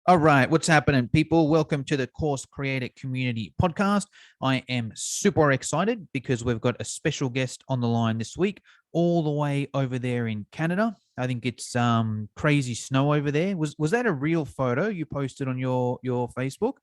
All right, what's happening, people? Welcome to the Course Creator Community Podcast. I am super excited because we've got a special guest on the line this week, all the way over there in Canada. I think it's crazy snow over there. Was that a real photo you posted on your Facebook?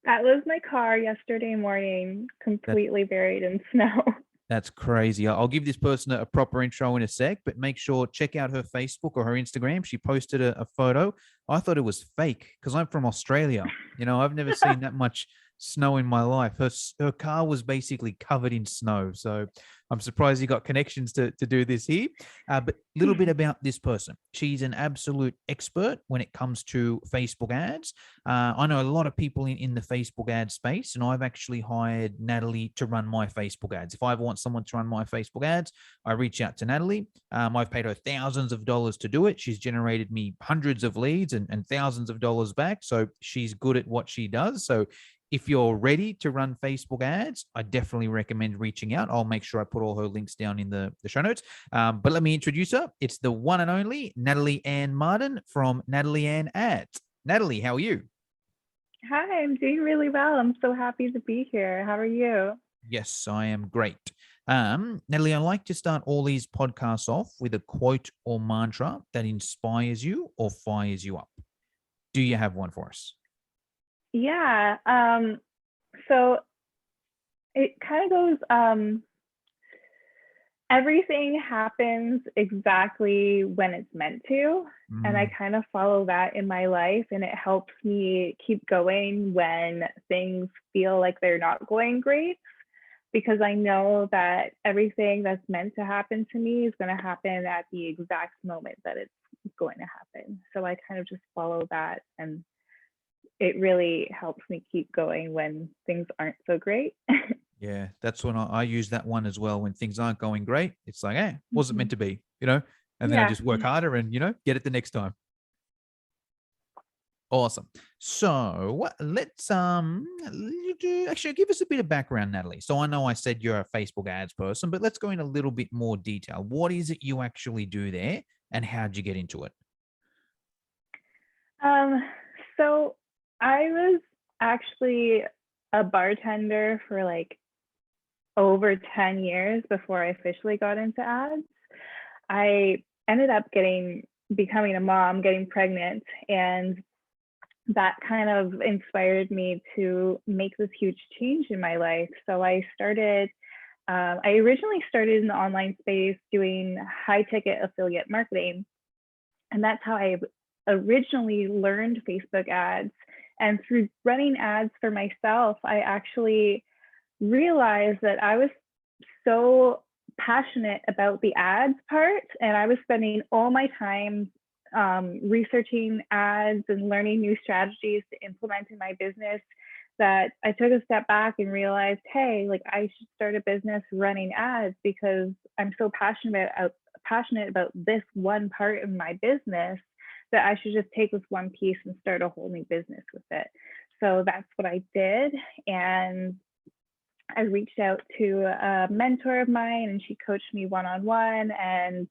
That was my car yesterday morning, That completely buried in snow. That's crazy. I'll give this person a proper intro in a sec, but make sure check out her Facebook or her Instagram. She posted a photo. I thought it was fake because I'm from Australia. I've never seen that much snow in my life. Her car was basically covered in snow. So I'm surprised you got connections to do this here. But a little bit about this person. She's an absolute expert when it comes to Facebook ads. I know a lot of people in the Facebook ad space, and I've actually hired Natalie to run my Facebook ads. If I ever want someone to run my Facebook ads, I reach out to Natalie. I've paid her thousands of dollars to do it. She's generated me hundreds of leads and thousands of dollars back. So she's good at what she does. So if you're ready to run Facebook ads, I definitely recommend reaching out. I'll make sure I put all her links down in the show notes. But let me introduce her. It's the one and only Natalie Ann Martin from Natalie Ann Ads. Natalie, how are you? Hi, I'm doing really well. I'm so happy to be here. How are you? Yes, I am great. Natalie, I like to start all these podcasts off with a quote or mantra that inspires you or fires you up. Do you have one for us? Yeah. So it kind of goes, everything happens exactly when it's meant to. And I Mm, kind of follow that in my life, and it helps me keep going when things feel like they're not going great, because I know that everything that's meant to happen to me is going to happen at the exact moment that it's going to happen. So I kind of just follow that, and it really helps me keep going when things aren't so great. yeah, that's when I use that one as well. When things aren't going great, it's like, wasn't meant Mhm. to be. And then I Yeah. just work harder and, get it the next time. Awesome. So let's actually give us a bit of background, Natalie. So I know I said you're a Facebook ads person, but let's go in a little bit more detail. What is it you actually do there, and how'd you get into it? Um, so I was actually a bartender for like over 10 years before I officially got into ads. I ended up becoming a mom, getting pregnant, and that kind of inspired me to make this huge change in my life. So I originally started in the online space doing high ticket affiliate marketing. And that's how I originally learned Facebook ads. And through running ads for myself, I actually realized that I was so passionate about the ads part, and I was spending all my time researching ads and learning new strategies to implement in my business, that I took a step back and realized, hey, like I should start a business running ads, because I'm so passionate about this one part of my business, that I should just take this one piece and start a whole new business with it. So that's what I did. And I reached out to a mentor of mine, and she coached me one on one. And,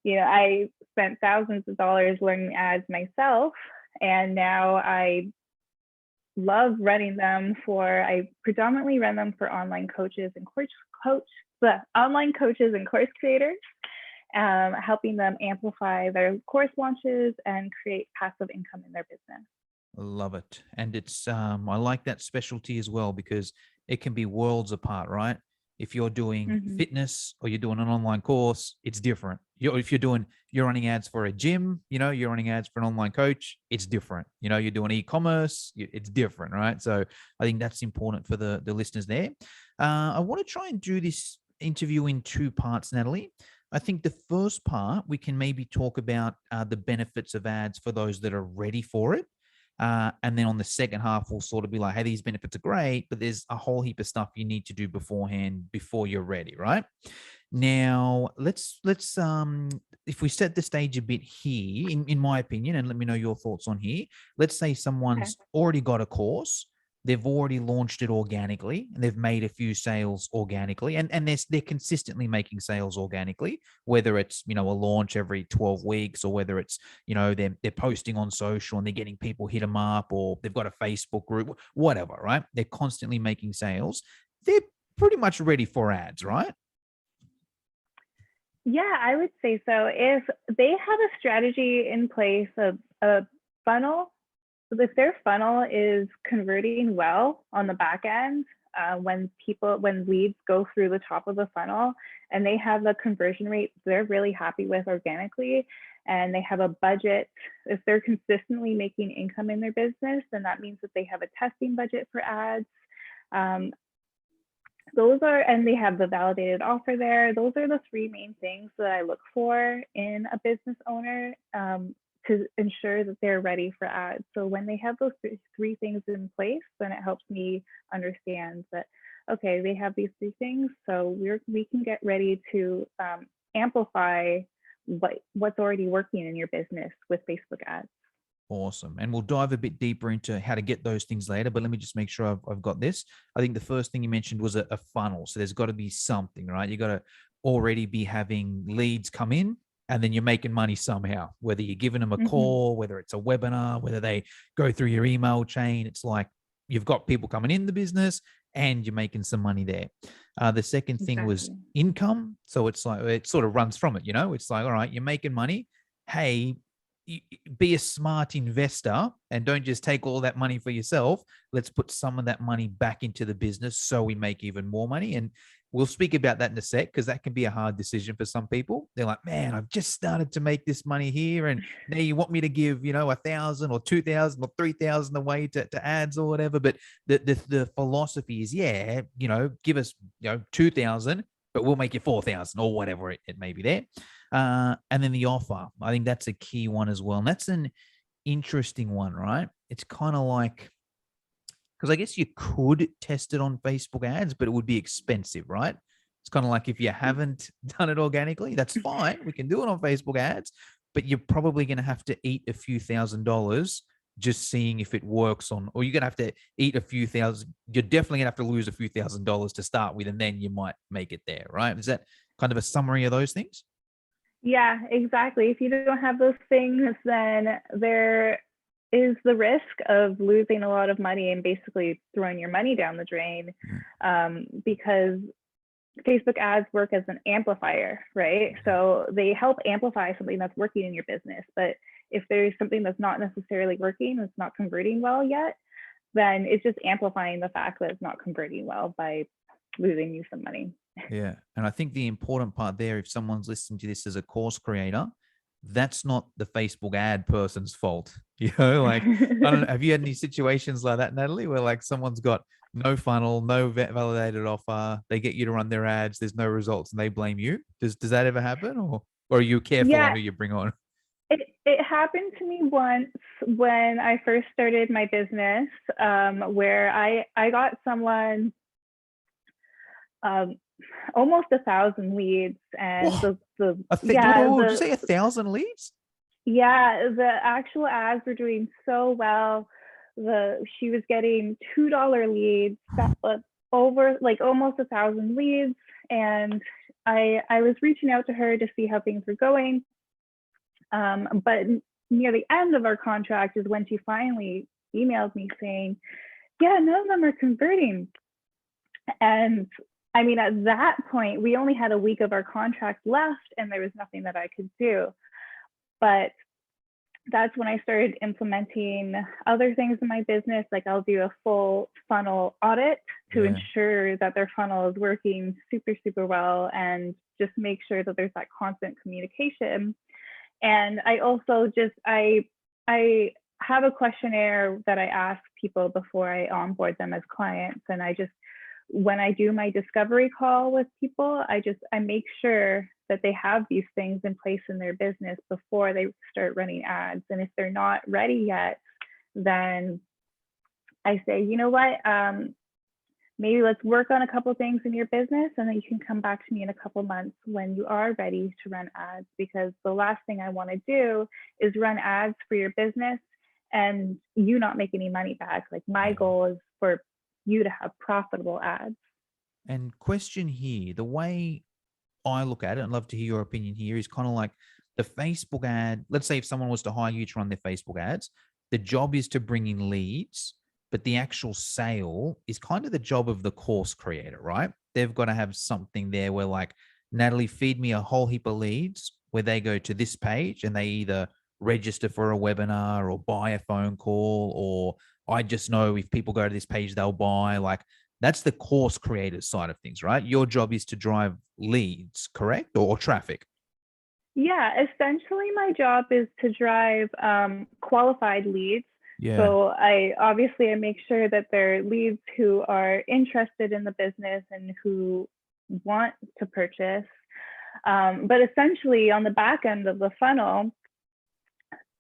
I spent thousands of dollars learning ads myself. And now I love running them I predominantly run them for online coaches and online coaches and course creators, helping them amplify their course launches and create passive income in their business. Love it. And it's I like that specialty as well because it can be worlds apart, right? If you're doing Mm-hmm. fitness or you're doing an online course, it's different. If you're running ads for a gym, you're running ads for an online coach, it's different. You're doing e-commerce, it's different, right? So I think that's important for the listeners there. I want to try and do this interview in two parts, Natalie. I think the first part we can maybe talk about the benefits of ads for those that are ready for it. And then on the second half, we'll sort of be like, hey, these benefits are great, but there's a whole heap of stuff you need to do beforehand before you're ready, right? Now, let's if we set the stage a bit here, in my opinion, and let me know your thoughts on here. Let's say Okay. someone's already got a course, they've already launched it organically and they've made a few sales organically, and they're consistently making sales organically, whether it's, a launch every 12 weeks, or whether it's, they're posting on social and they're getting people hit them up, or they've got a Facebook group, whatever, right? They're constantly making sales. They're pretty much ready for ads, right? Yeah, I would say so. If they have a strategy in place of a funnel, if their funnel is converting well on the back end, when leads go through the top of the funnel and they have the conversion rate they're really happy with organically, and they have a budget, if they're consistently making income in their business, then that means that they have a testing budget for ads. And they have the validated offer there. Those are the three main things that I look for in a business owner, to ensure that they're ready for ads. So when they have those three things in place, then it helps me understand that, okay, they have these three things, so we can get ready to amplify what's already working in your business with Facebook ads. Awesome. And we'll dive a bit deeper into how to get those things later, but let me just make sure I've got this. I think the first thing you mentioned was a funnel. So there's got to be something, right? You got to already be having leads come in, and then you're making money somehow, whether you're giving them a call, whether it's a webinar, whether they go through your email chain. It's like you've got people coming in the business and you're making some money there. The second thing was income. So it's like, it sort of runs from it, it's like, all right, you're making money. Hey, be a smart investor and don't just take all that money for yourself. Let's put some of that money back into the business so we make even more money. And we'll speak about that in a sec, because that can be a hard decision for some people. They're like, man, I've just started to make this money here, and now you want me to give, 1,000 or 2,000 or 3,000 away to ads or whatever. But the philosophy is, yeah, give us 2,000, but we'll make you 4,000 or whatever it may be there. And then the offer, I think that's a key one as well. And that's an interesting one, right? It's kind of like, because I guess you could test it on Facebook ads, but it would be expensive, right? It's kind of like, if you haven't done it organically, that's fine. We can do it on Facebook ads, but you're probably going to have to eat a few $1,000s just seeing if it works on, or you're going to have to eat a few thousand. You're definitely going to have to lose a few $1,000s to start with, and then you might make it there, right? Is that kind of a summary of those things? Yeah, exactly. If you don't have those things, then there is the risk of losing a lot of money and basically throwing your money down the drain, because Facebook ads work as an amplifier, right? So they help amplify something that's working in your business. But if there's something that's not necessarily working, it's not converting well yet, then it's just amplifying the fact that it's not converting well by losing you some money. Yeah. And I think the important part there, if someone's listening to this as a course creator, that's not the Facebook ad person's fault. Like, I don't know, have you had any situations like that, Natalie, where like someone's got no funnel, no validated offer, they get you to run their ads, there's no results, and they blame you? Does that ever happen, or are you careful on who you bring on? It happened to me once when I first started my business, where I got someone almost 1,000 leads, and did you say 1,000 leads? Yeah, the actual ads were doing so well. She was getting $2 leads, over like almost 1,000 leads, and I was reaching out to her to see how things were going. But near the end of our contract is when she finally emailed me saying, yeah, none of them are converting. And I mean, at that point, we only had a week of our contract left and there was nothing that I could do. But that's when I started implementing other things in my business. Like, I'll do a full funnel audit to ensure that their funnel is working super, super well, and just make sure that there's that constant communication. And I also I have a questionnaire that I ask people before I onboard them as clients. And when I do my discovery call with people, I make sure that they have these things in place in their business before they start running ads. And if they're not ready yet, then I say, you know what, maybe let's work on a couple of things in your business, and then you can come back to me in a couple months when you are ready to run ads. Because the last thing I want to do is run ads for your business and you not make any money back. Like my goal is for you to have profitable ads. And question here, the way I look at it, I'd love to hear your opinion here, is kind of like the Facebook ad. Let's say if someone was to hire you to run their Facebook ads, the job is to bring in leads, but the actual sale is kind of the job of the course creator, right? They've got to have something there where, like, Natalie, feed me a whole heap of leads where they go to this page and they either register for a webinar or buy a phone call, or I just know if people go to this page, they'll buy. Like, that's the course creator side of things, right? Your job is to drive leads, correct? Or traffic. Yeah, essentially my job is to drive qualified leads. Yeah. So I make sure that they're leads who are interested in the business and who want to purchase. But essentially on the back end of the funnel,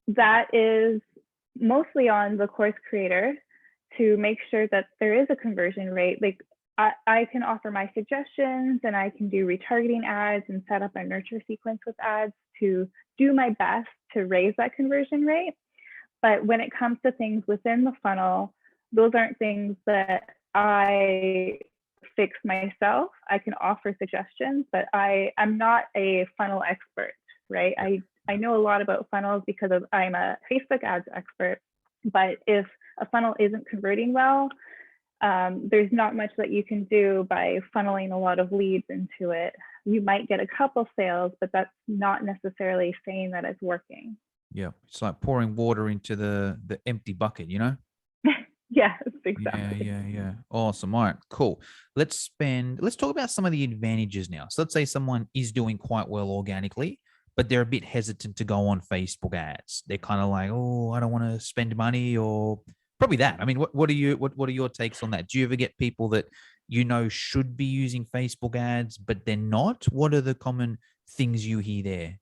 that is mostly on the course creator to make sure that there is a conversion rate. Like I can offer my suggestions and I can do retargeting ads and set up a nurture sequence with ads to do my best to raise that conversion rate. But when it comes to things within the funnel, those aren't things that I fix myself. I can offer suggestions, but I'm not a funnel expert, right? I know a lot about funnels because I'm a Facebook ads expert, but if a funnel isn't converting well, there's not much that you can do by funneling a lot of leads into it. You might get a couple sales, but that's not necessarily saying that it's working. Yeah. It's like pouring water into the empty bucket, you know? Yes, exactly. Yeah. Awesome. All right, cool. Let's talk about some of the advantages now. So let's say someone is doing quite well organically, but they're a bit hesitant to go on Facebook ads. They're kind of like, oh, I don't want to spend money, or probably that. I mean, what are your takes on that? Do you ever get people that should be using Facebook ads, but they're not? What are the common things you hear there?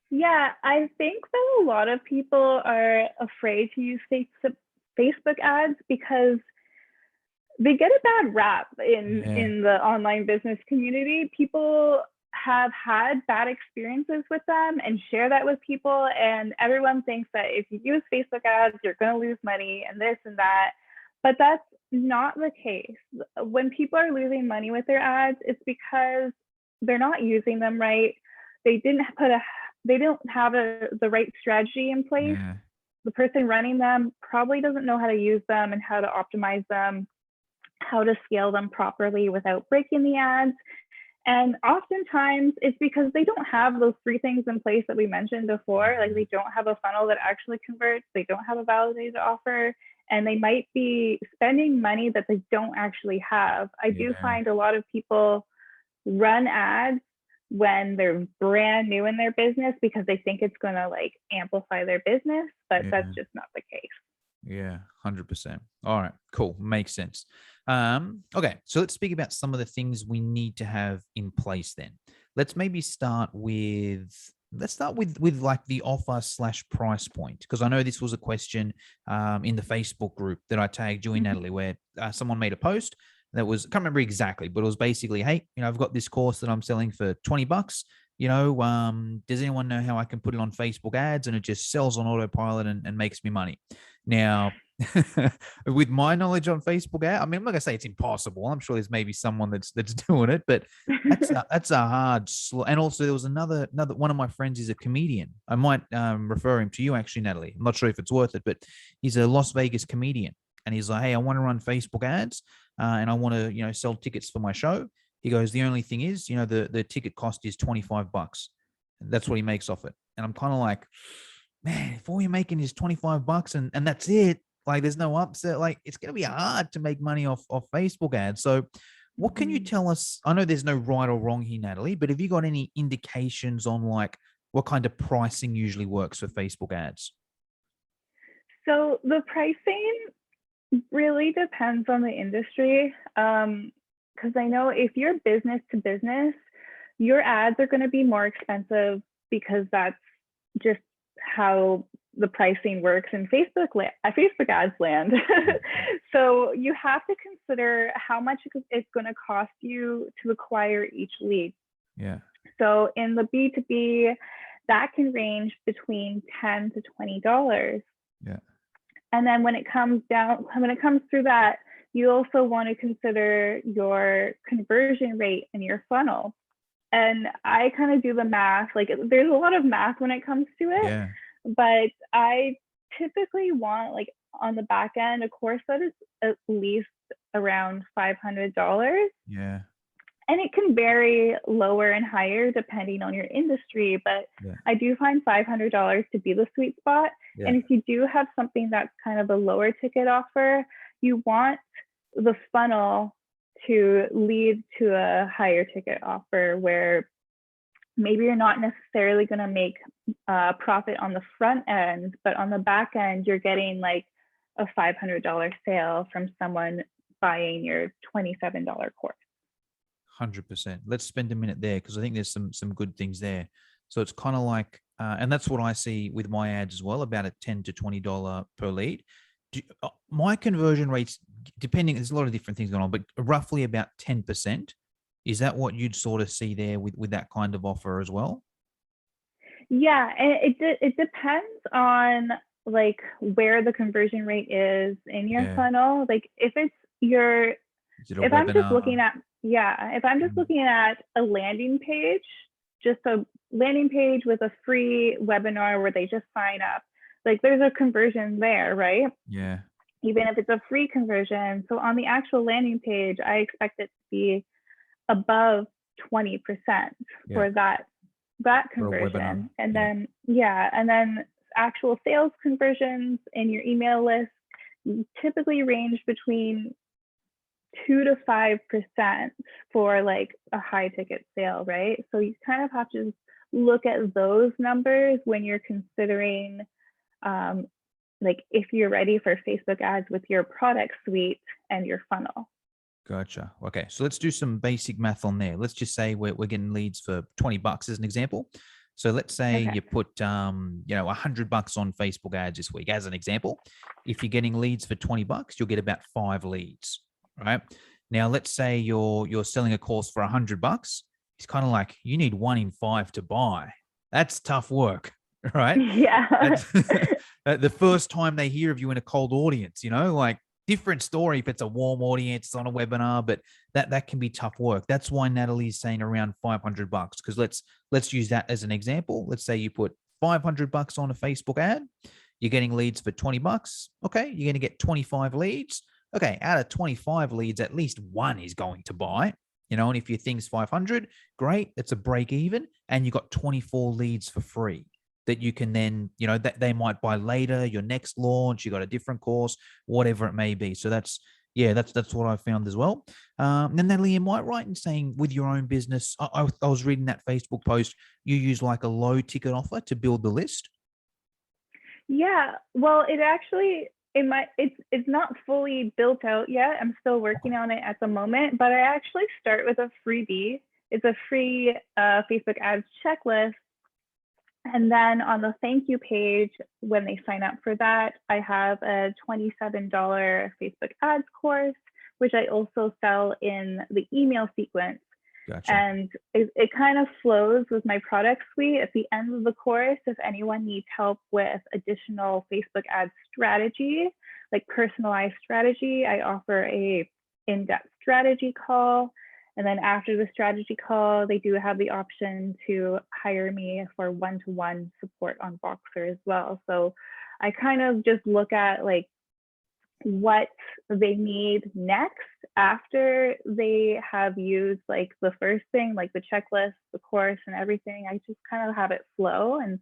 Yeah, I think that a lot of people are afraid to use Facebook ads because they get a bad rap in the online business community. People have had bad experiences with them and share that with people, and everyone thinks that if you use Facebook ads, you're going to lose money and this and that. But that's not the case. When people are losing money with their ads, it's because they're not using them right. They don't have the right strategy in place. Yeah. The person running them probably doesn't know how to use them and how to optimize them, how to scale them properly without breaking the ads. And oftentimes it's because they don't have those three things in place that we mentioned before. Like they don't have a funnel that actually converts, they don't have a validated offer, and they might be spending money that they don't actually have. I do find a lot of people run ads when they're brand new in their business because they think it's going to like amplify their business, but that's just not the case. Yeah, 100%. All right, cool. Makes sense. Okay, so let's speak about some of the things we need to have in place then. Let's maybe start with like the offer / price point, because I know this was a question in the Facebook group that I tagged you in, Natalie, where someone made a post that was, I can't remember exactly, but it was basically, hey, I've got this course that I'm selling for $20. Does anyone know how I can put it on Facebook ads and it just sells on autopilot and makes me money? Now, with my knowledge on Facebook ad, I mean, I'm not gonna say it's impossible. I'm sure there's maybe someone that's doing it, but that's a hard. And also, there was another one of my friends is a comedian. I might refer him to you actually, Natalie. I'm not sure if it's worth it, but he's a Las Vegas comedian, and he's like, hey, I want to run Facebook ads, and I want to sell tickets for my show. He goes, the only thing is, the ticket cost is $25. That's what he makes off it. And I'm kind of like, man, if all you're making is $25 and that's it, like there's no upset, like it's going to be hard to make money off Facebook ads. So what can you tell us? I know there's no right or wrong here, Natalie, but have you got any indications on like what kind of pricing usually works for Facebook ads? So the pricing really depends on the industry. Because I know if you're business to business, your ads are going to be more expensive because that's just how the pricing works in Facebook ads land. So you have to consider how much it's going to cost you to acquire each lead. Yeah. So in the B2B, that can range between $10 to $20. Yeah. And then when it comes through that, you also want to consider your conversion rate in your funnel. And I kind of do the math. Like there's a lot of math when it comes to it, Yeah. but I typically want, like, on the back end, a course that is at least around $500. Yeah. And it can vary lower and higher depending on your industry, but Yeah. I do find $500 to be the sweet spot. Yeah. And if you do have something that's kind of a lower ticket offer, you want the funnel to lead to a higher ticket offer where maybe you're not necessarily going to make profit on the front end, but on the back end, you're getting like a $500 sale from someone buying your $27 course. 100%. Let's spend a minute there because I think there's some good things there. So it's kind of like, and that's what I see with my ads as well, about a $10 to $20 per lead. My conversion rates, depending, there's a lot of different things going on, but roughly about 10%. Is that what you'd sort of see there with that kind of offer as well? Yeah, and it depends on like where the conversion rate is in your funnel. Like if it's your, if I'm just looking at, if I'm just looking at a landing page, just a landing page with a free webinar where they just sign up, like there's a conversion there, right? Yeah. Even if it's a free conversion. So on the actual landing page, I expect it to be above 20% for that conversion. And then, and then actual sales conversions in your email list typically range between 2 to 5% for like a high ticket sale, right? So you kind of have to look at those numbers when you're considering like if you're ready for Facebook ads with your product suite and your funnel. Gotcha. Okay. So let's do some basic math on there. Let's just say we're getting leads for $20 as an example. So let's say you put, $100 on Facebook ads this week as an example. If you're getting leads for $20, you'll get about 5 leads, right? Now, let's say you're selling a course for $100. It's kind of like you need 1 in 5 to buy. That's tough work, right? Yeah. The first time they hear of you in a cold audience, like, different story if it's a warm audience, it's on a webinar, but that can be tough work. That's why Natalie's saying around $500, because let's use that as an example. Let's say you put $500 on a Facebook ad, you're getting leads for $20. Okay, you're going to get 25 leads. Okay, out of 25 leads, at least 1 is going to buy. And if your thing's 500, great, it's a break even, and you got 24 leads for free that you can then, that they might buy later, your next launch, you got a different course, whatever it may be. So that's what I found as well. And Natalie, am I right in saying with your own business, I was reading that Facebook post, you use like a low ticket offer to build the list? Yeah, well, it's not fully built out yet. I'm still working on it at the moment, but I actually start with a freebie. It's a free Facebook ads checklist. And then on the thank you page, when they sign up for that, I have a $27 Facebook ads course, which I also sell in the email sequence. Gotcha. And it kind of flows with my product suite. At the end of the course, if anyone needs help with additional Facebook ads strategy, like personalized strategy, I offer a in-depth strategy call. And then after the strategy call, they do have the option to hire me for one-to-one support on Voxer as well. So I kind of just look at like what they need next after they have used like the first thing, like the checklist, the course and everything. I just kind of have it flow and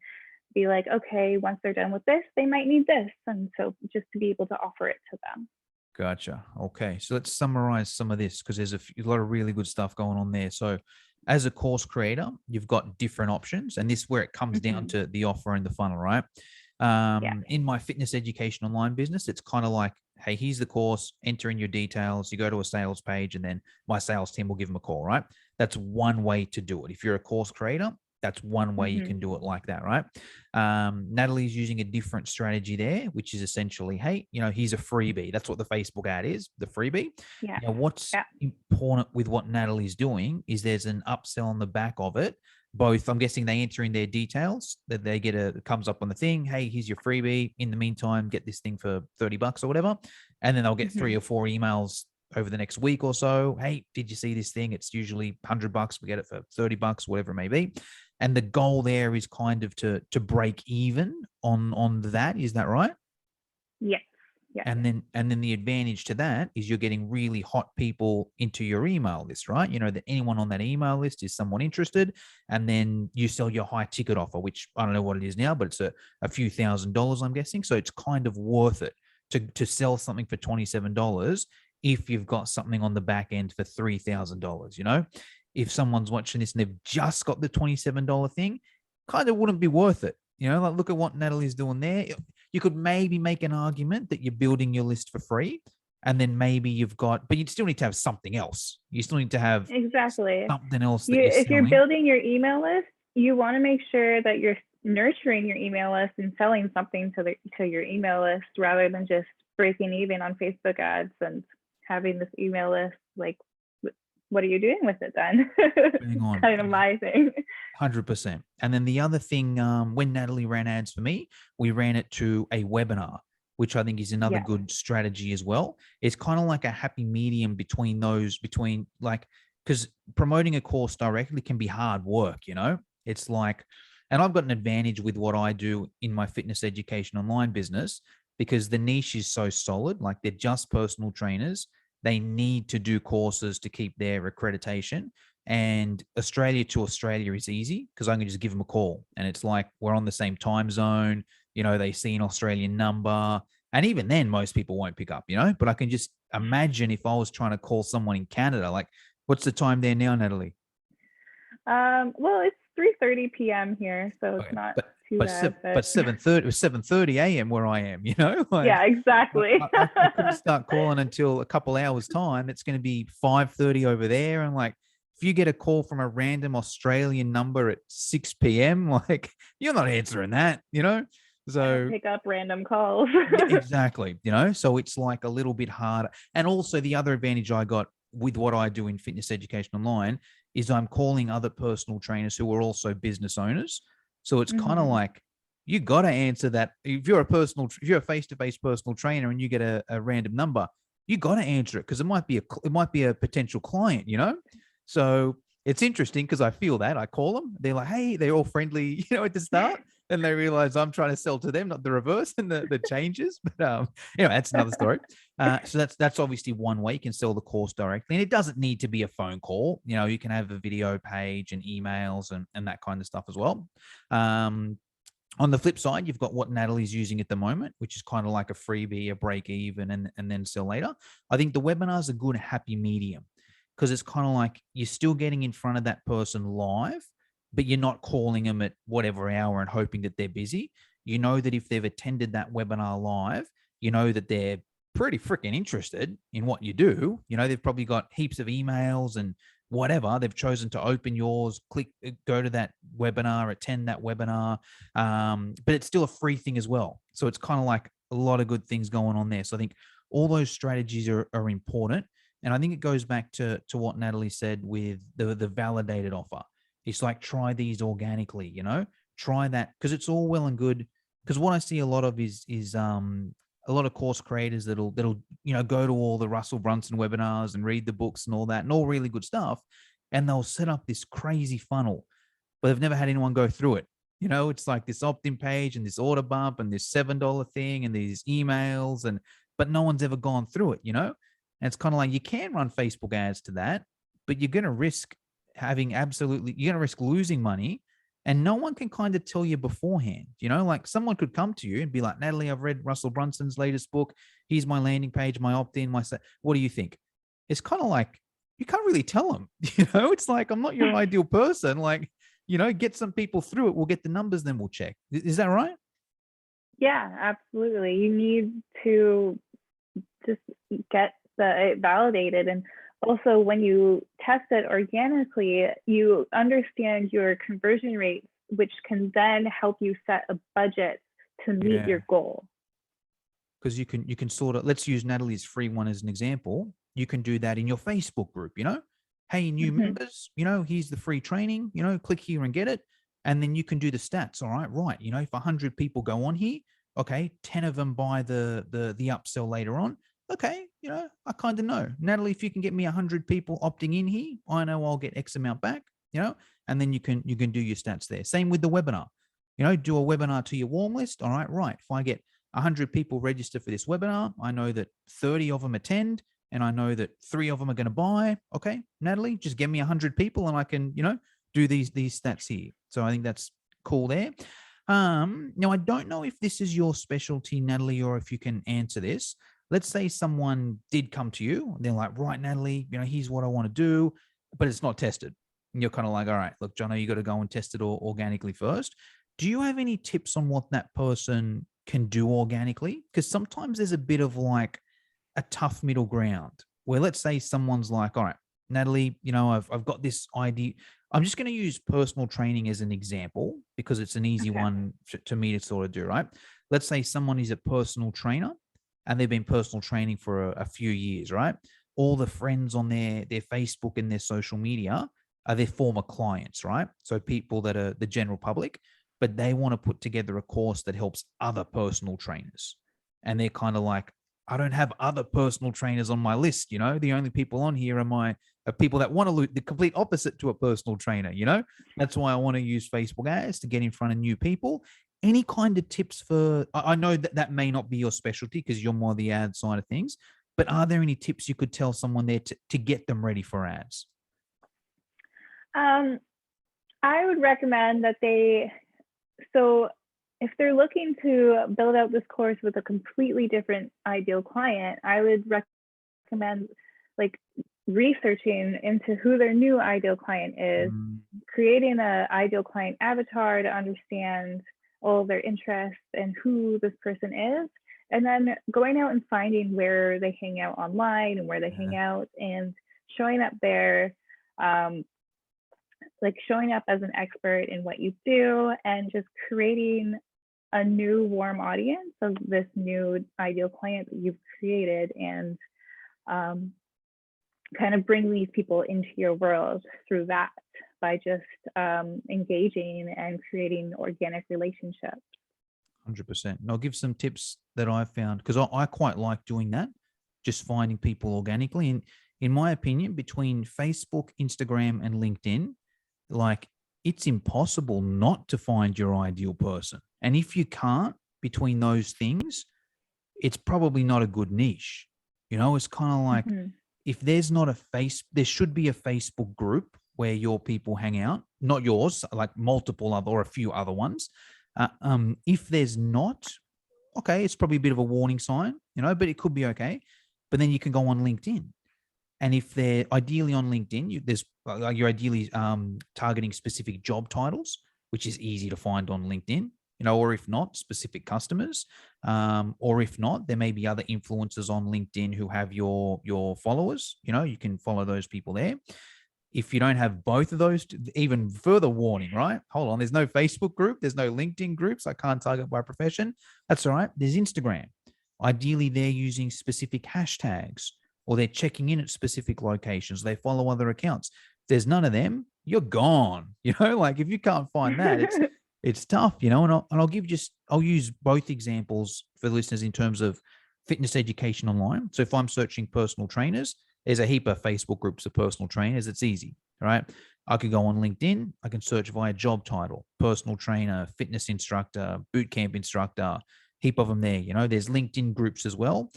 be like, okay, once they're done with this, they might need this. And so just to be able to offer it to them. Gotcha. Okay. So let's summarize some of this because there's a lot of really good stuff going on there. So as a course creator, you've got different options, and this is where it comes down to the offer and the funnel, right? In my fitness education online business, it's kind of like, hey, here's the course, enter in your details, you go to a sales page, and then my sales team will give them a call, right? That's one way to do it. If you're a course creator, that's one way you can do it like that, right? Natalie's using a different strategy there, which is essentially, hey, here's a freebie. That's what the Facebook ad is, the freebie. Now, what's important with what Natalie's doing is there's an upsell on the back of it both, I'm guessing they enter in their details, that they get it comes up on the thing. Hey, here's your freebie. In the meantime, get this thing for $30 or whatever. And then they'll get 3 or 4 emails over the next week or so. Hey, did you see this thing? It's usually $100. We get it for $30, whatever it may be. And the goal there is kind of to break even on that. Is that right? Yes. Yeah. And then the advantage to that is you're getting really hot people into your email list, right? You know that anyone on that email list is someone interested, and then you sell your high ticket offer, which I don't know what it is now, but it's a few $1,000s, I'm guessing. So it's kind of worth it to sell something for $27 if you've got something on the back end for $3,000. You know, if someone's watching this and they've just got the $27 thing, kind of wouldn't be worth it. You know, like look at what Natalie's doing there. You could maybe make an argument that you're building your list for free, and then maybe you've got, but you'd still need to have something else. You still need to have exactly something else that you're if you're selling. building your email list, you want to make sure that you're nurturing your email list and selling something to your email list, rather than just breaking even on Facebook ads and having this email list. Like, what are you doing with it then? Kind of my thing. 100%. And then the other thing, when Natalie ran ads for me, we ran it to a webinar, which I think is another good strategy as well. It's kind of like a happy medium between like, because promoting a course directly can be hard work, you know? It's like, and I've got an advantage with what I do in my fitness education online business, because the niche is so solid. Like, they're just personal trainers. They need to do courses to keep their accreditation. And Australia to Australia is easy because I can just give them a call. And it's like, we're on the same time zone. You know, they see an Australian number. And even then, most people won't pick up, you know, but I can just imagine if I was trying to call someone in Canada, like, what's the time there now, Natalie? Well, it's 3:30 p.m. here, so it's not too bad. But 7:30, it was 7:30 a.m. where I am, you know? Like, yeah, exactly. I couldn't start calling until a couple hours time. It's going to be 5:30 over there. And like, if you get a call from a random Australian number at 6 p.m., like, you're not answering that, you know? So pick up random calls. exactly, you know? So it's like a little bit harder. And also the other advantage I got with what I do in fitness education online is I'm calling other personal trainers who are also business owners. So it's kind of like, you got to answer that. If you're a face-to-face personal trainer and you get a random number, you got to answer it, because it might be a potential client, you know? So it's interesting because I feel that I call them, they're like, hey, they're all friendly, you know, at the start. And they realize I'm trying to sell to them, not the reverse, and the changes. But that's another story. So that's obviously one way you can sell the course directly. And it doesn't need to be a phone call. You know, you can have a video page and emails and that kind of stuff as well. On the flip side, you've got what Natalie's using at the moment, which is kind of like a freebie, a break even, and then sell later. I think the webinar's a good happy medium, because it's kind of like you're still getting in front of that person live, but you're not calling them at whatever hour and hoping that they're busy. You know that if they've attended that webinar live, you know that they're pretty freaking interested in what you do. You know, they've probably got heaps of emails and whatever. They've chosen to open yours, go to that webinar, attend that webinar. But it's still a free thing as well. So it's kind of like a lot of good things going on there. So I think all those strategies are important. And I think it goes back to what Natalie said with the validated offer. It's like, try these organically, you know, try that, because it's all well and good. Because what I see a lot of is a lot of course creators that'll go to all the Russell Brunson webinars and read the books and all that, and all really good stuff, and they'll set up this crazy funnel, but they've never had anyone go through it. You know, it's like this opt-in page and this order bump and this $7 thing and these emails, but no one's ever gone through it, you know? And it's kind of like, you can run Facebook ads to that, but you're going to risk losing money, and no one can kind of tell you beforehand. You know, like, someone could come to you and be like, Natalie, I've read Russell Brunson's latest book. Here's my landing page, my opt-in, what do you think? It's kind of like, you can't really tell them, you know, it's like, I'm not your ideal person. Like, you know, get some people through it. We'll get the numbers, then we'll check. Is that right? Yeah, absolutely. You need to just get it validated. And also, when you test it organically, you understand your conversion rates, which can then help you set a budget to meet your goal. Because you can sort of, let's use Natalie's free one as an example. You can do that in your Facebook group, you know? Hey, new Mhm. members, here's the free training, click here and get it. And then you can do the stats. All right. If 100 people go on here, okay, 10 of them buy the upsell later on. Okay, I kind of know. Natalie, if you can get me 100 people opting in here, I know I'll get X amount back, and then you can do your stats there. Same with the webinar. Do a webinar to your warm list. All right, right. If I get 100 people register for this webinar, I know that 30 of them attend, and I know that 3 of them are going to buy. Okay, Natalie, just get me 100 people, and I can, do these stats here. So I think that's cool there. Now I don't know if this is your specialty, Natalie, or if you can answer this. Let's say someone did come to you, and they're like, right, Natalie, here's what I want to do, but it's not tested. And you're kind of like, all right, look, Jono, you got to go and test it organically first. Do you have any tips on what that person can do organically? Because sometimes there's a bit of like a tough middle ground where, let's say someone's like, all right, Natalie, I've got this idea. I'm just going to use personal training as an example because it's an easy Okay. one to me to sort of do, right? Let's say someone is a personal trainer and they've been personal training for a few years, right? All the friends on their Facebook and their social media are their former clients, right? So people that are the general public, but they want to put together a course that helps other personal trainers. And they're kind of like, I don't have other personal trainers on my list. The only people on here are people that want to look the complete opposite to a personal trainer. That's why I want to use Facebook ads to get in front of new people. Any kind of tips for? I know that may not be your specialty because you're more the ad side of things. But are there any tips you could tell someone there to get them ready for ads? Um, I would recommend that so if they're looking to build out this course with a completely different ideal client, I would recommend like researching into who their new ideal client is, Mm, creating an ideal client avatar to understand all of their interests and who this person is, and then going out and finding where they hang out online and where they hang yeah, out and showing up there, um, like showing up as an expert in what you do and just creating a new warm audience of this new ideal client that you've created, and um, kind of bring these people into your world through that by just engaging and creating organic relationships. 100%. And I'll give some tips that I've found because I quite like doing that, just finding people organically. And in my opinion, between Facebook, Instagram, and LinkedIn, like it's impossible not to find your ideal person. And if you can't between those things, it's probably not a good niche. It's kind of like Mm-hmm. if there's not there should be a Facebook group where your people hang out, not yours, like multiple other or a few other ones. If there's not, okay, it's probably a bit of a warning sign, but it could be okay. But then you can go on LinkedIn, and if they're ideally on LinkedIn, you're ideally targeting specific job titles, which is easy to find on LinkedIn, or if not, specific customers, or if not, there may be other influencers on LinkedIn who have your followers. You can follow those people there. If you don't have both of those, even further warning, right? Hold on, there's no Facebook group, there's no LinkedIn groups. I can't target by profession. That's all right. There's Instagram. Ideally, they're using specific hashtags or they're checking in at specific locations. They follow other accounts. If there's none of them, you're gone. Like if you can't find that, it's tough. I'll use both examples for the listeners in terms of fitness education online. So if I'm searching personal trainers, there's a heap of Facebook groups of personal trainers. It's easy, right? I could go on LinkedIn. I can search via job title, personal trainer, fitness instructor, boot camp instructor, heap of them there. There's LinkedIn groups as well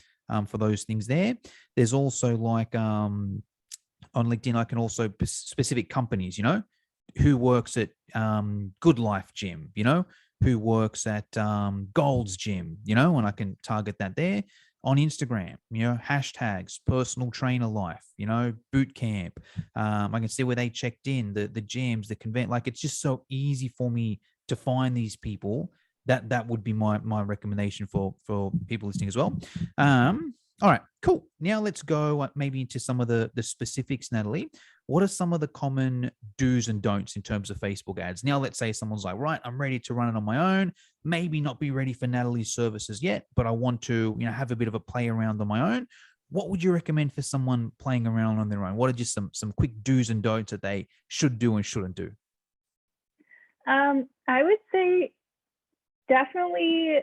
for those things there. There's also like on LinkedIn, I can also specific companies, who works at Good Life Gym, who works at Gold's Gym, and I can target that there. On Instagram, hashtags, personal trainer life, boot camp. I can see where they checked in, the gyms, the convent. Like it's just so easy for me to find these people. That would be my recommendation for people listening as well. All right, cool. Now let's go maybe into some of the specifics, Natalie. What are some of the common do's and don'ts in terms of Facebook ads? Now, let's say someone's like, right, I'm ready to run it on my own. Maybe not be ready for Natalie's services yet, but I want to, have a bit of a play around on my own. what would you recommend for someone playing around on their own? What are just some quick do's and don'ts that they should do and shouldn't do? I would say definitely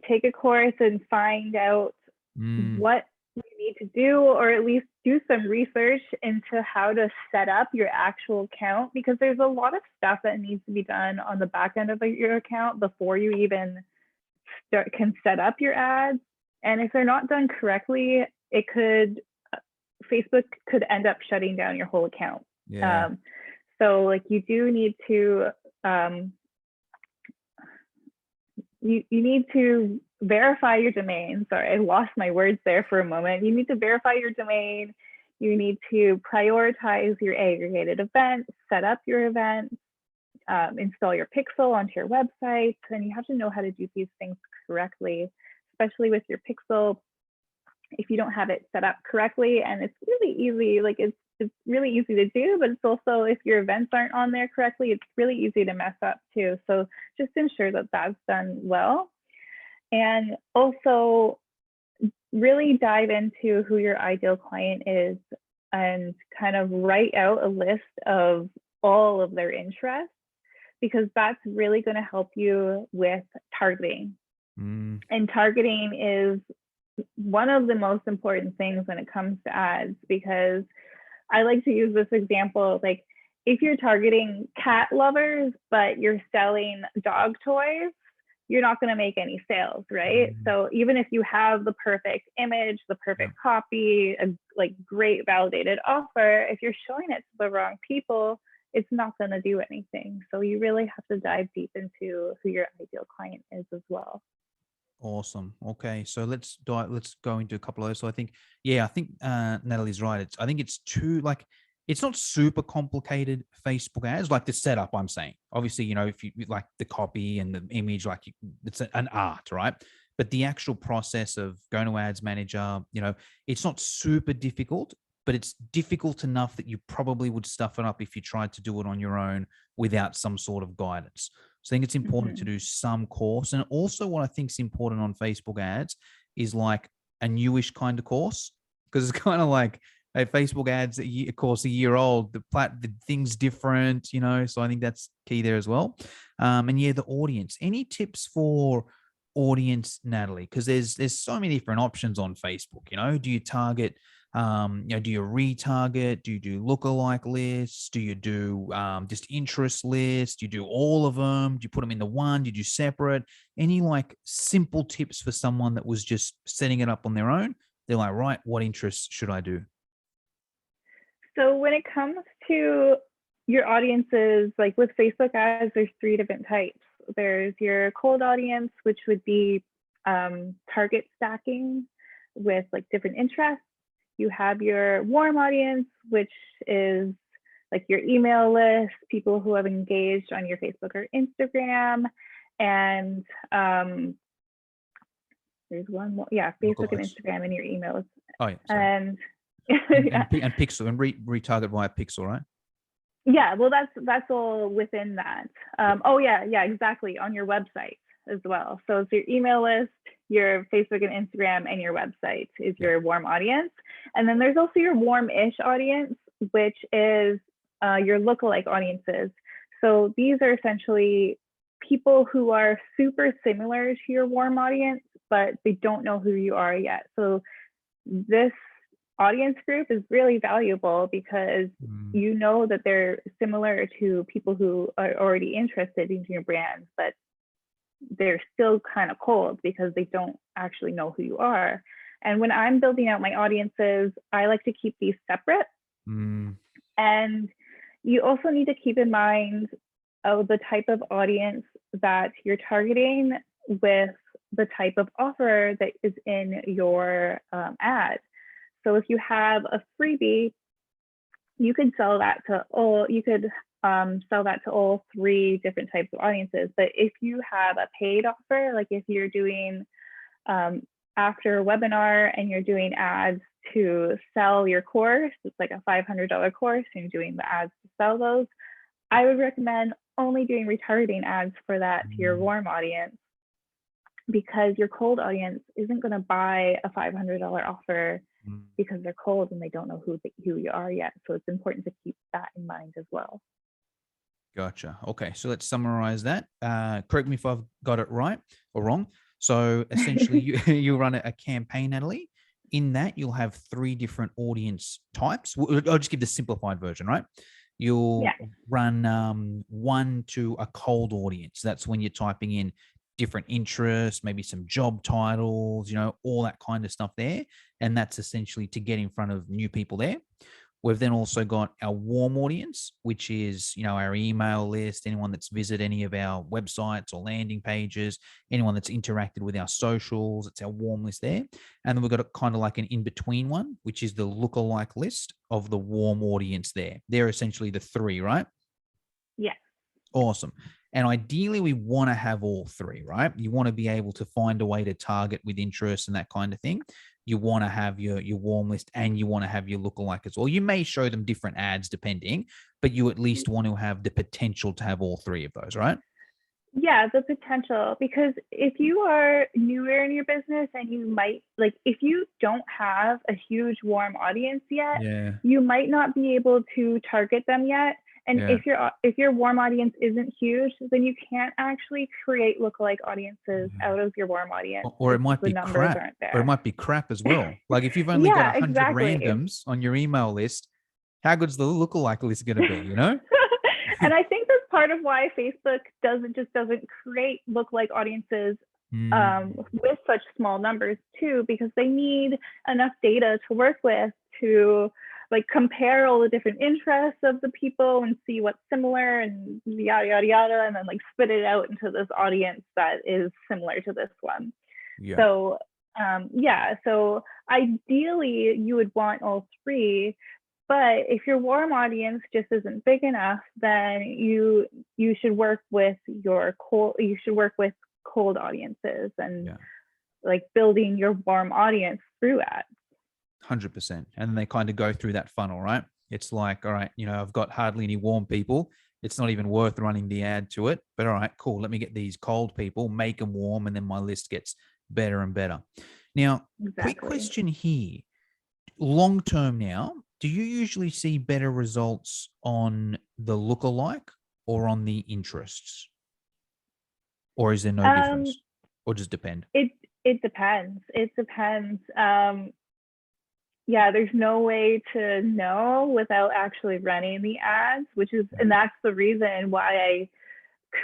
take a course and find out what you need to do, or at least do some research into how to set up your actual account, because there's a lot of stuff that needs to be done on the back end of your account before you even can set up your ads. And if they're not done correctly, it could Facebook could end up shutting down your whole account. Yeah. So like you do need to you need to verify your domain. Sorry, I lost my words there for a moment. You need to verify your domain. You need to prioritize your aggregated events, set up your events, install your pixel onto your website, and you have to know how to do these things correctly, especially with your pixel. If you don't have it set up correctly, and it's really easy, like it's really easy to do, but it's also, if your events aren't on there correctly, it's really easy to mess up too. So just ensure that that's done well. And also really dive into who your ideal client is and kind of write out a list of all of their interests, because that's really going to help you with targeting. And targeting is one of the most important things when it comes to ads, because I like to use this example, like if you're targeting cat lovers, but you're selling dog toys, you're not going to make any sales, right? So even if you have the perfect image, the perfect copy, a like great validated offer, if you're showing it to the wrong people, it's not going to do anything. So you really have to dive deep into who your ideal client is as well. Awesome. Okay, so let's go into a couple of those. So I think Natalie's right. I think it's too, like, it's not super complicated Facebook ads, like the setup. I'm saying, obviously, if you like the copy and the image, like it's an art, right? But the actual process of going to Ads Manager, it's not super difficult, but it's difficult enough that you probably would stuff it up if you tried to do it on your own without some sort of guidance. So I think it's important to do some course. And also what I think is important on Facebook ads is like a newish kind of course, because it's kind of like, hey, Facebook ads, of course, a year old, the thing's different, so I think that's key there as well. And yeah, the audience, any tips for audience, Natalie? Because there's so many different options on Facebook. Do you target, do you retarget? Do you do lookalike lists? Do you do just interest lists? Do you do all of them? Do you put them into one? Do you do separate? Any like simple tips for someone that was just setting it up on their own? They're like, right, what interests should I do? So when it comes to your audiences, like with Facebook ads, there's 3 different types. There's your cold audience, which would be target stacking with like different interests. You have your warm audience, which is like your email list, people who have engaged on your Facebook or Instagram. And there's one more, Facebook and Instagram and your email list. Oh yeah. And and Pixel, and retarget via Pixel, right? Yeah, well, that's all within that. Exactly, on your website as well. So it's your email list, your Facebook and Instagram, and your website is your warm audience. And then there's also your warm-ish audience, which is your lookalike audiences. So these are essentially people who are super similar to your warm audience, but they don't know who you are yet. So this audience group is really valuable because you know that they're similar to people who are already interested in your brand, but they're still kind of cold because they don't actually know who you are. And when I'm building out my audiences, I like to keep these separate. And you also need to keep in mind the type of audience that you're targeting with the type of offer that is in your ad. So if you have a freebie, you could sell that to all. You could sell that to all 3 different types of audiences. But if you have a paid offer, like if you're doing after a webinar and you're doing ads to sell your course, it's like a $500 course, and you're doing the ads to sell those, I would recommend only doing retargeting ads for that to your warm audience. because your cold audience isn't going to buy a $500 offer Mm. because they're cold and they don't know who you are yet. So it's important to keep that in mind as well. Gotcha. Okay, so let's summarize that. Correct me if I've got it right or wrong. So essentially, you run a campaign, Natalie. In that, you'll have 3 different audience types. I'll just give the simplified version, right? You'll Yeah. run one to a cold audience. That's when you're typing in different interests, maybe some job titles, all that kind of stuff there. And that's essentially to get in front of new people there. We've then also got our warm audience, which is, our email list, anyone that's visited any of our websites or landing pages, anyone that's interacted with our socials, it's our warm list there. And then we've got a kind of like an in-between one, which is the lookalike list of the warm audience there. They're essentially the 3, right? Yeah. Awesome. And ideally, we want to have all 3, right? You want to be able to find a way to target with interest and that kind of thing. You want to have your warm list and you want to have your lookalike as well. You may show them different ads depending, but you at least want to have the potential to have all 3 of those, right? Yeah, the potential, because if you are newer in your business and you might, like, if you don't have a huge warm audience yet, Yeah. you might not be able to target them yet. And Yeah. if your warm audience isn't huge, then you can't actually create lookalike audiences out of your warm audience. Or it might the be numbers crap. aren't Or it there. might be crap as well. Like if you've only got Yeah, 100 exactly. randoms on your email list, how good's the lookalike list going to be, And I think that's part of why Facebook doesn't create lookalike audiences with such small numbers too, because they need enough data to work with to like compare all the different interests of the people and see what's similar and yada yada yada, and then like spit it out into this audience that is similar to this one. Yeah. So so ideally you would want all 3. But if your warm audience just isn't big enough, then you should work with cold audiences and like building your warm audience through ads. 100%. And then they kind of go through that funnel, right? It's like, all right, I've got hardly any warm people. It's not even worth running the ad to it. But all right, cool. Let me get these cold people, make them warm, and then my list gets better and better. Now, quick question here. Long term now, do you usually see better results on the lookalike or on the interests? Or is there no difference? Or just depend? It depends. It depends. Yeah, there's no way to know without actually running the ads, and that's the reason why I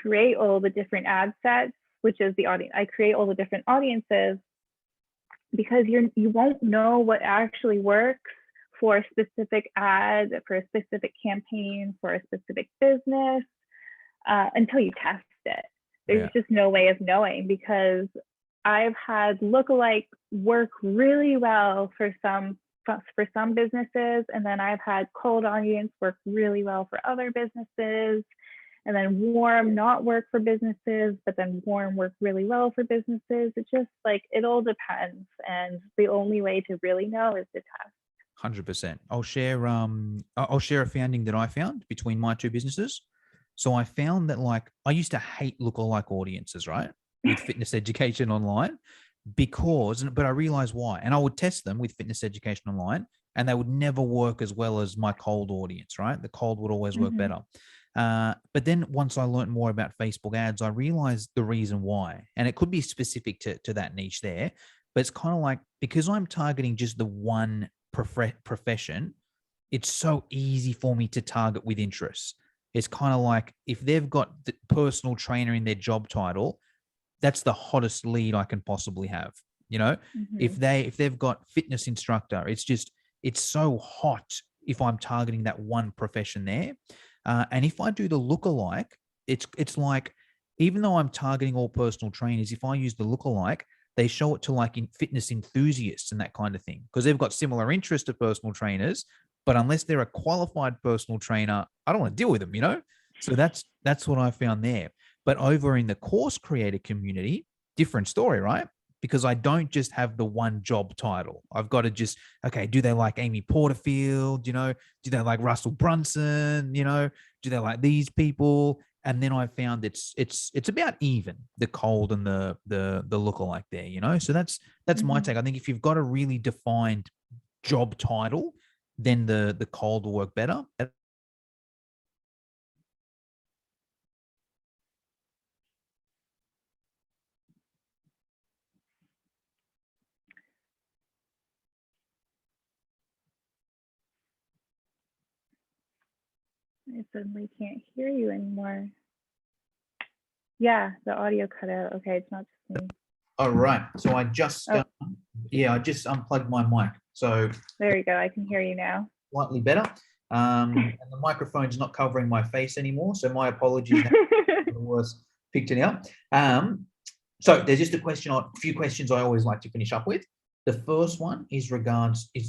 create all the different ad sets, which is the audience. I create all the different audiences because you won't know what actually works for a specific ad, for a specific campaign, for a specific business until you test it. There's just no way of knowing, because I've had lookalike work really well for some businesses, and then I've had cold audience work really well for other businesses, and then warm not work for businesses, but then warm work really well for businesses. It's just like, it all depends, and the only way to really know is to test. 100%. I'll share a founding that I found between my 2 businesses. So I found that, like, I used to hate lookalike audiences, right, with fitness education online, but I realized why. And I would test them with fitness education online, and they would never work as well as my cold audience, right? The cold would always work better. But then once I learned more about Facebook ads, I realized the reason why. And it could be specific to that niche there, but it's kind of like, because I'm targeting just the one profession, it's so easy for me to target with interests. It's kind of like, if they've got the personal trainer in their job title, that's the hottest lead I can possibly have. If they've got fitness instructor, it's so hot if I'm targeting that one profession there. And if I do the lookalike, it's like, even though I'm targeting all personal trainers, if I use the lookalike, they show it to like in fitness enthusiasts and that kind of thing, because they've got similar interest to personal trainers, but unless they're a qualified personal trainer, I don't want to deal with them, So that's what I found there. But over in the course creator community, different story, right? Because I don't just have the one job title. I've got to do they like Amy Porterfield? Do they like Russell Brunson? Do they like these people? and then I found it's about even, the cold and the lookalike there, you know. So that's my take. I think if you've got a really defined job title, then the cold will work better. I suddenly can't hear you anymore. Yeah, the audio cut out. Okay, it's not just me. All right. So I just I just unplugged my mic. So there you go. I can hear you now. Slightly better. And the microphone's not covering my face anymore. So my apologies. Was picked it out. So there's just a few questions I always like to finish up with. The first one is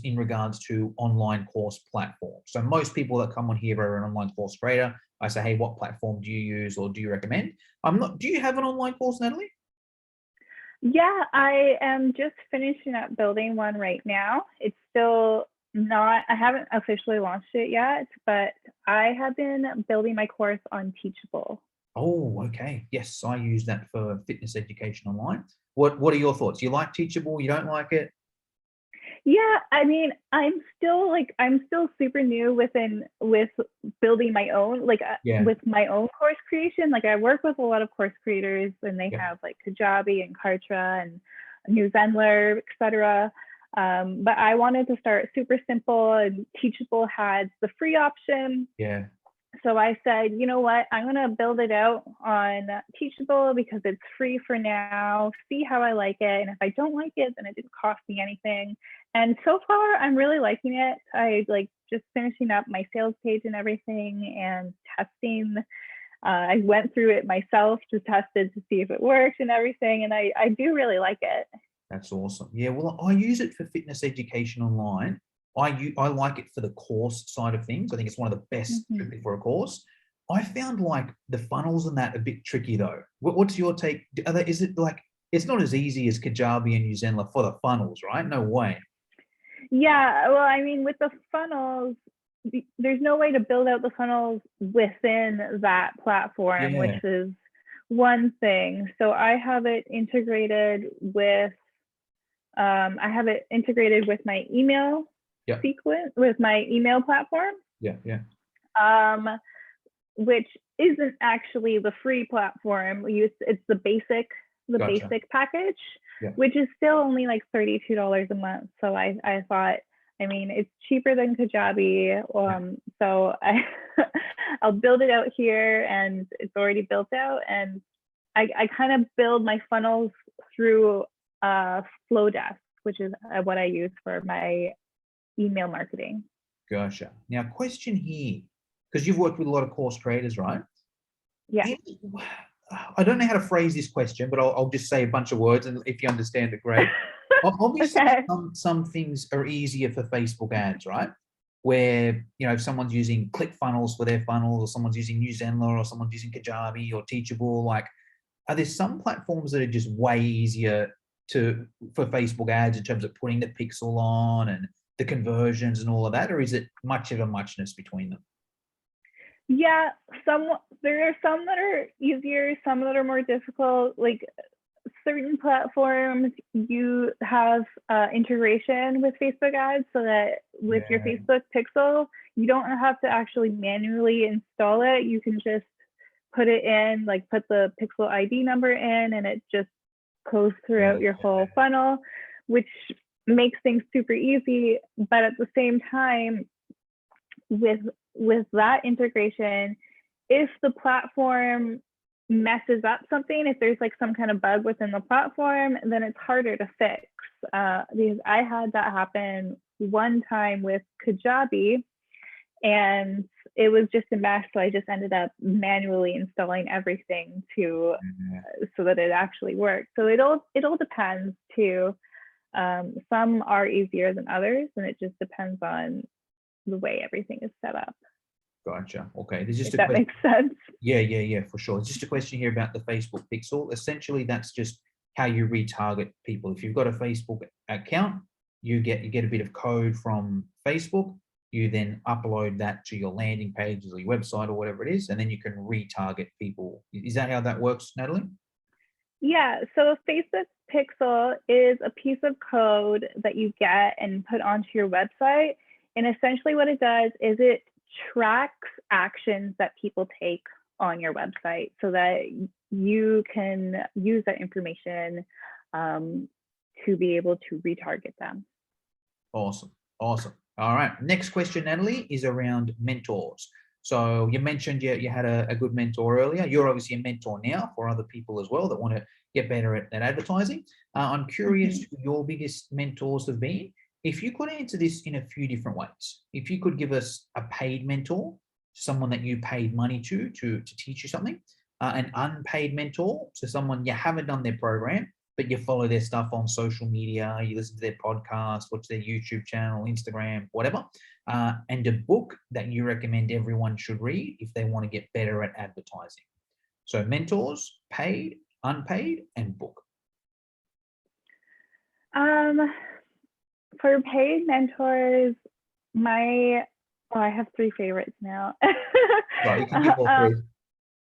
in regards to online course platforms. So most people that come on here are an online course creator. I say, hey, what platform do you use or do you recommend? Do you have an online course, Natalie? Yeah, I am just finishing up building one right now. It's still not, I haven't officially launched it yet, but I have been building my course on Teachable. Oh, okay. Yes, I use that for fitness education online. What are your thoughts? You like Teachable? You don't like it? Yeah, I mean, I'm still super new with building my own, with my own course creation. Like I work with a lot of course creators and they have like Kajabi and Kartra and New Zenler, etc. But I wanted to start super simple, and Teachable had the free option. Yeah. So I said, you know what, I'm going to build it out on Teachable because it's free for now, see how I like it. And if I don't like it, then it didn't cost me anything. And so far, I'm really liking it. I just finishing up my sales page and everything and testing. I went through it myself, just tested to see if it worked and everything. And I do really like it. That's awesome. Yeah, well, I use it for fitness education online. I like it for the course side of things. I think it's one of the best for a course. I found like the funnels and that a bit tricky though. What's your take? Is it like, it's not as easy as Kajabi and Zenler for the funnels, right? No way. Yeah, well, I mean, with the funnels, there's no way to build out the funnels within that platform, which is one thing. So I have it integrated with my email sequence, with my email platform. Which isn't actually the free platform. It's the basic package, which is still only like $32 a month. So I thought, I mean, it's cheaper than Kajabi. So I'll build it out here, and it's already built out. And I kind of build my funnels through Flowdesk, which is what I use for my email marketing. Gotcha. Now, question here, because you've worked with a lot of course creators, right? Yeah. I don't know how to phrase this question, but I'll just say a bunch of words, and if you understand it, great. Obviously, some things are easier for Facebook ads, right? Where, if someone's using ClickFunnels for their funnel, or someone's using New Zenler, or someone's using Kajabi or Teachable, like, are there some platforms that are just way easier for Facebook ads in terms of putting the pixel on and the conversions and all of that, or is it much of a muchness between them? Yeah, there are some that are easier, some that are more difficult. Like certain platforms, you have integration with Facebook ads, so that with your Facebook pixel, you don't have to actually manually install it. You can just put it in, put the pixel ID number in, and it just goes throughout your whole funnel, which makes things super easy. But at the same time, with that integration, if the platform messes up something, if there's some kind of bug within the platform, then it's harder to fix. Because I had that happen one time with Kajabi, and it was just a mess. So I just ended up manually installing everything so that it actually worked. So it all depends too. Some are easier than others, and it just depends on the way everything is set up. Gotcha. Okay. There's just that makes sense. Yeah, for sure. It's just a question here about the Facebook pixel. Essentially, that's just how you retarget people. If you've got a Facebook account, you get a bit of code from Facebook. You then upload that to your landing pages or your website or whatever it is, and then you can retarget people. Is that how that works, Natalie? Yeah, so Facebook Pixel is a piece of code that you get and put onto your website. And essentially what it does is it tracks actions that people take on your website so that you can use that information to be able to retarget them. Awesome. Awesome. All right. Next question, Natalie, is around mentors. So you mentioned you had a good mentor earlier. You're obviously a mentor now for other people as well that want to get better at advertising. I'm curious who your biggest mentors have been. If you could answer this in a few different ways, if you could give us a paid mentor, someone that you paid money to teach you something, an unpaid mentor, so someone you haven't done their program, but you follow their stuff on social media, you listen to their podcast, watch their YouTube channel, Instagram, whatever, and a book that you recommend everyone should read if they want to get better at advertising. So mentors, paid, unpaid, and book. For paid mentors, I have 3 favorites now. Right, you can give all 3.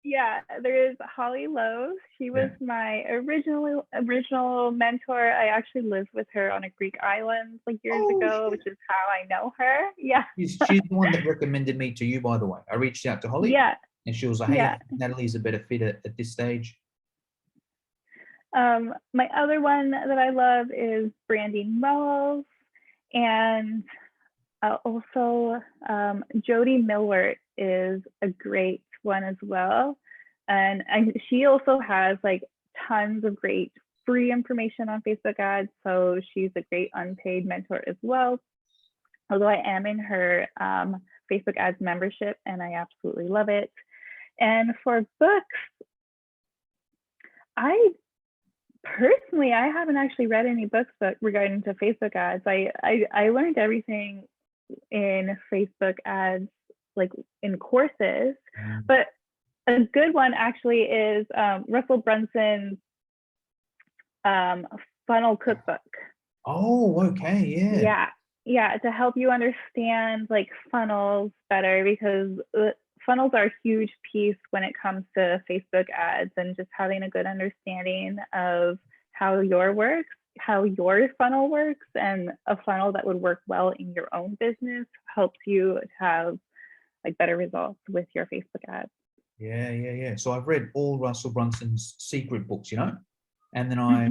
Yeah, there is Holly Lowe. She was my original mentor. I actually lived with her on a Greek island like years ago, which is how I know her. Yeah. She's the one that recommended me to you, by the way. I reached out to Holly, and she was like, hey, Natalie's a better fit at this stage. My other one that I love is Brandy Melrose, and also Jody Millward is a great one as well. And she also has like tons of great free information on Facebook ads. So she's a great unpaid mentor as well. Although I am in her Facebook ads membership and I absolutely love it. And for books, I haven't actually read any books regarding to Facebook ads. I learned everything in Facebook ads, like in courses, but a good one actually is Russell Brunson's funnel cookbook. Oh, okay, yeah, to help you understand like funnels better, because funnels are a huge piece when it comes to Facebook ads, and just having a good understanding of how your funnel works, and a funnel that would work well in your own business helps you to have like better results with your Facebook ads. Yeah. So I've read all Russell Brunson's secret books, and then I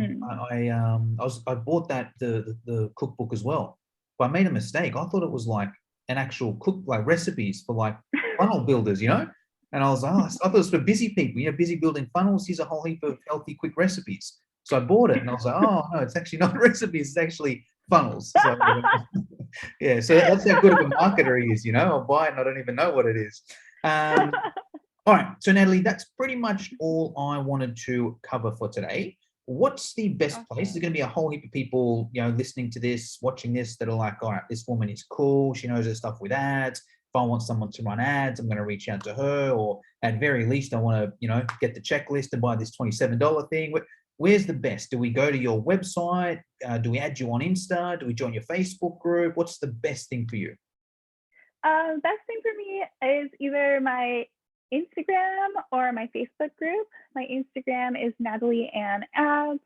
bought the cookbook as well. But I made a mistake. I thought it was like an actual like recipes for like funnel builders, And I was like, I thought it was for busy people, busy building funnels. Here's a whole heap of healthy, quick recipes. So I bought it and I was like, oh no, it's actually not recipes, it's actually funnels. So yeah, so that's how good of a marketer he is, I'll buy it and I don't even know what it is. All right, so Natalie, that's pretty much all I wanted to cover for today. What's the best place? There's going to be a whole heap of people, listening to this, watching this, that are like, all right, this woman is cool. She knows her stuff with ads. If I want someone to run ads, I'm going to reach out to her, or at very least, I want to, get the checklist and buy this $27 thing. Where's the best? Do we go to your website? Do we add you on Insta? Do we join your Facebook group? What's the best thing for you? Best thing for me is either my Instagram or my Facebook group. My Instagram is Natalie Ann Ads,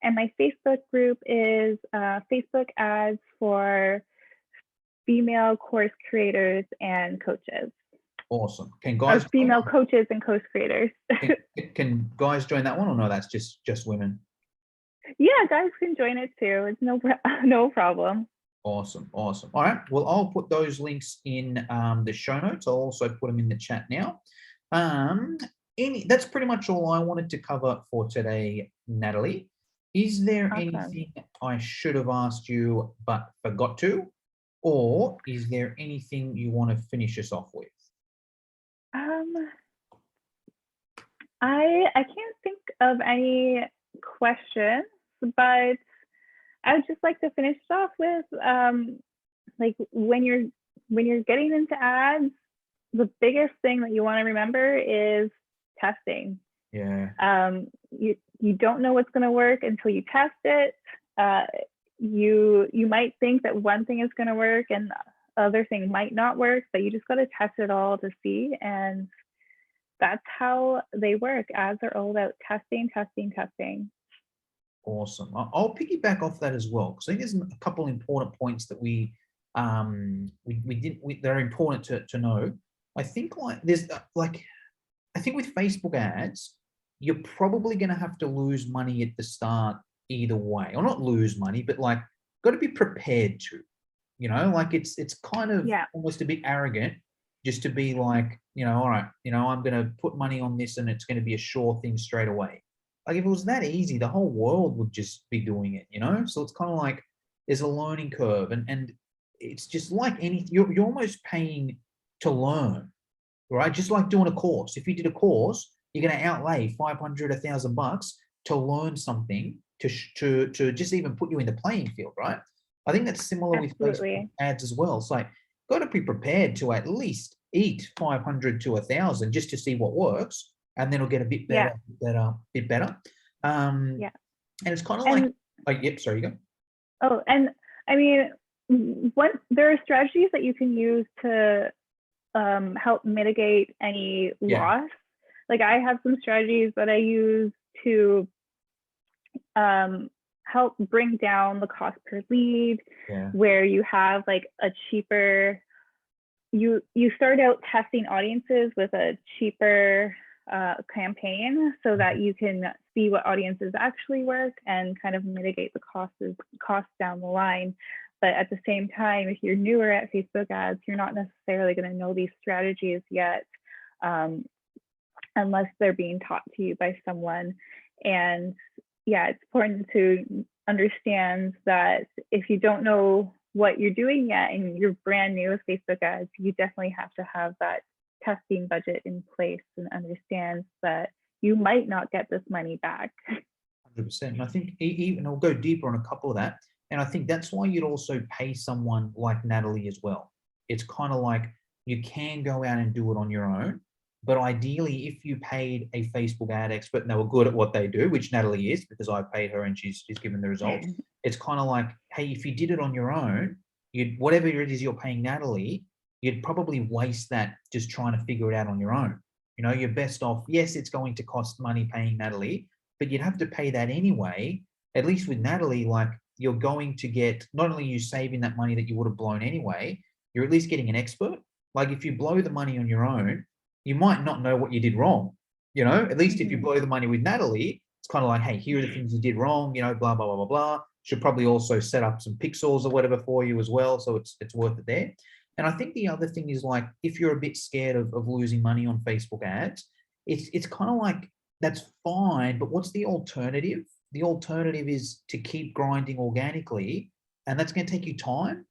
and my Facebook group is Facebook Ads for female course creators and coaches. Awesome. Can guys? Or female coaches and course creators. Can guys join that one, or no? That's just women. Yeah, guys can join it too. It's no problem. Awesome. All right. Well, I'll put those links in the show notes. I'll also put them in the chat now. That's pretty much all I wanted to cover for today, Natalie. Is there anything I should have asked you but forgot to, or is there anything you want to finish us off with? I can't think of any questions, but I would just like to finish off with like when you're getting into ads, the biggest thing that you want to remember is testing. Yeah. You don't know what's going to work until you test it. You might think that one thing is going to work and other thing might not work, but you just got to test it all to see. And that's how they work. Ads are all about testing, testing, testing. Awesome. I'll piggyback off that as well, because I think there's a couple important points that they're important to know. I think I think with Facebook ads, you're probably going to have to lose money at the start either way, or not lose money, but like got to be prepared to, like it's kind of almost a bit arrogant just to be like, all right, I'm going to put money on this and it's going to be a sure thing straight away. Like if it was that easy, the whole world would just be doing it, So it's kind of like there's a learning curve, and it's just like anything. You're almost paying to learn, right? Just like doing a course. If you did a course, you're going to outlay $500, $1,000 to learn something to just even put you in the playing field, right? I think that's similar with Facebook ads as well. It's like got to be prepared to at least eat 500 to 1,000 just to see what works, and then it'll get a bit better, bit better. And it's kind of like, sorry, you go. Oh, and I mean, there are strategies that you can use to help mitigate any loss. Like I have some strategies that I use to help bring down the cost per lead, where you have like a cheaper, you start out testing audiences with a cheaper campaign so that you can see what audiences actually work and kind of mitigate the costs down the line. But at the same time, if you're newer at Facebook ads, you're not necessarily going to know these strategies yet, unless they're being taught to you by someone. And it's important to understand that if you don't know what you're doing yet and you're brand new with Facebook ads, you definitely have to have that testing budget in place and understand that you might not get this money back. 100%. And I think even I'll go deeper on a couple of that. And I think that's why you'd also pay someone like Natalie as well. It's kind of like you can go out and do it on your own. But ideally, if you paid a Facebook ad expert and they were good at what they do, which Natalie is, because I paid her and she's given the results, it's kind of like, hey, if you did it on your own, whatever it is you're paying Natalie, you'd probably waste that just trying to figure it out on your own. You're best off, yes, it's going to cost money paying Natalie, but you'd have to pay that anyway. At least with Natalie, like you're going to get, not only you saving that money that you would have blown anyway, you're at least getting an expert. Like if you blow the money on your own, you might not know what you did wrong. At least if you blow the money with Natalie, it's kind of like, hey, here are the things you did wrong, blah, blah, blah, blah, blah. She'll probably also set up some pixels or whatever for you as well. So it's worth it there. And I think the other thing is like, if you're a bit scared of losing money on Facebook ads, it's kind of like, that's fine, but what's the alternative? The alternative is to keep grinding organically, and that's going to take you time.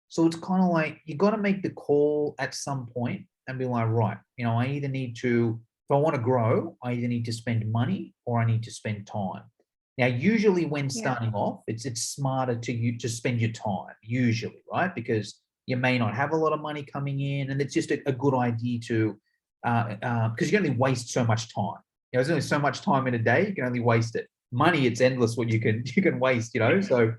So it's kind of like, you got to make the call at some point and be like, right, I either need to, if I want to grow, I either need to spend money or I need to spend time. Now, usually when starting off, it's smarter to spend your time, usually, right? Because you may not have a lot of money coming in, and it's just a good idea to, because you can only waste so much time. There's only so much time in a day, you can only waste it. Money, it's endless what you can waste, So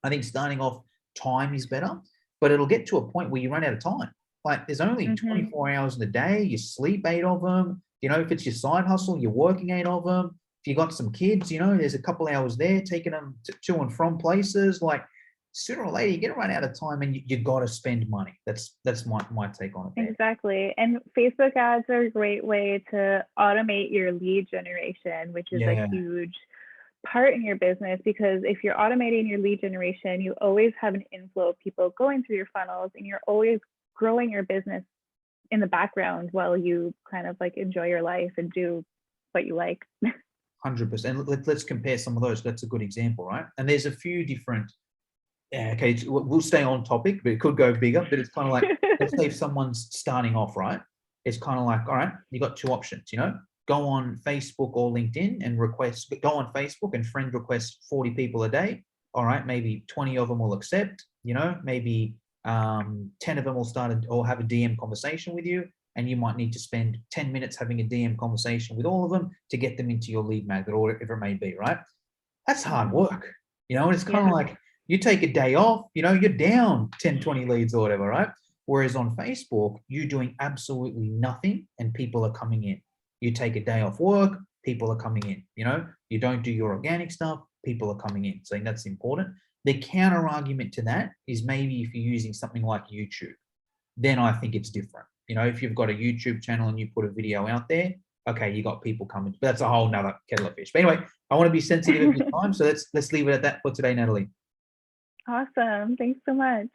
I think starting off, time is better, but it'll get to a point where you run out of time. Like there's only 24 hours in a day, you sleep 8 of them. If it's your side hustle, you're working 8 of them. If you got some kids, there's a couple hours there taking them to and from places. Like sooner or later, you're going to run out of time, and you got to spend money. That's my take on it there. Exactly. And Facebook ads are a great way to automate your lead generation, which is a huge part in your business, because if you're automating your lead generation, you always have an inflow of people going through your funnels, and you're always growing your business in the background while you kind of like enjoy your life and do what you like. 100%. Let's compare some of those. That's a good example, right? And there's a few different, okay, we'll stay on topic, but it could go bigger. But it's kind of like, let's say if someone's starting off, right? It's kind of like, all right, you got 2 options, go on Facebook or LinkedIn and go on Facebook and friend request 40 people a day. All right, maybe 20 of them will accept, maybe 10 of them will start or have a DM conversation with you, and you might need to spend 10 minutes having a DM conversation with all of them to get them into your lead magnet or whatever it may be, right? That's hard work, and it's kind of like, You take a day off, you're down 10, 20 leads or whatever, right? Whereas on Facebook, you're doing absolutely nothing and people are coming in. You take a day off work, people are coming in. You don't do your organic stuff, people are coming in. So I think that's important. The counter argument to that is maybe if you're using something like YouTube, then I think it's different. If you've got a YouTube channel and you put a video out there, okay, you got people coming. But that's a whole nother kettle of fish. But anyway, I want to be sensitive of your time. So let's leave it at that for today, Natalie. Awesome. Thanks so much.